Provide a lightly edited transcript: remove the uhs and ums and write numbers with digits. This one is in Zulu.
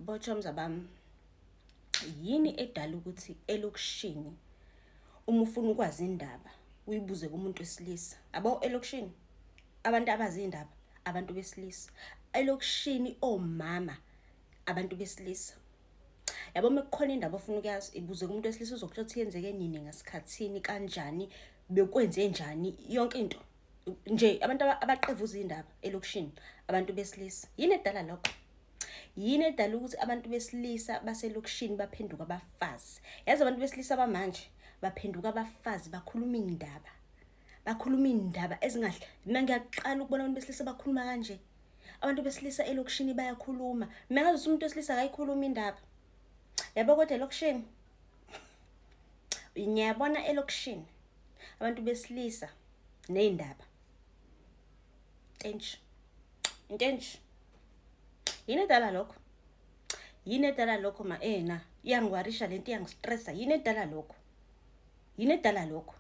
Bottoms abami, yini edala ukuthi elokishini uma ufuna ukwazi indaba uyibuze kumuntu wesilisa? Abo elokishini abantu abazi indaba abantu besilisa, elokishini omama abantu besilisa. Yabo mekukhona indaba ofuna ukuyazi ibuze kumuntu wesilisa, uzokutshela ukuthi yenzeke nini, ngasikhathini, kanjani, bekwenze njani, yonke into. Nje abantu abaqevuza indaba elokishini abantu besilisa. Yini edala lokho? Yini edala ukuthi abantu besilisa baselokishini baphenduka abafazi? Yazi abantu besilisa bamanje baphenduka abafazi, bakhuluma indaba. Bakhuluma indaba ezingahle. Mina ngiyaqala ukubona abantu besilisa bakhuluma kanje. Abantu besilisa elokishini bayakhuluma. Mina ngazi umuntu wesilisa akayikhuluma indaba. Yabo kodwa elokishini ngiyabona elokishini abantu besilisa neindaba. Intenje. Yini edala lokho? Yini edala lokho iyangwarisha lento, iyangistressa. Yini edala lokho? Yini edala lokho?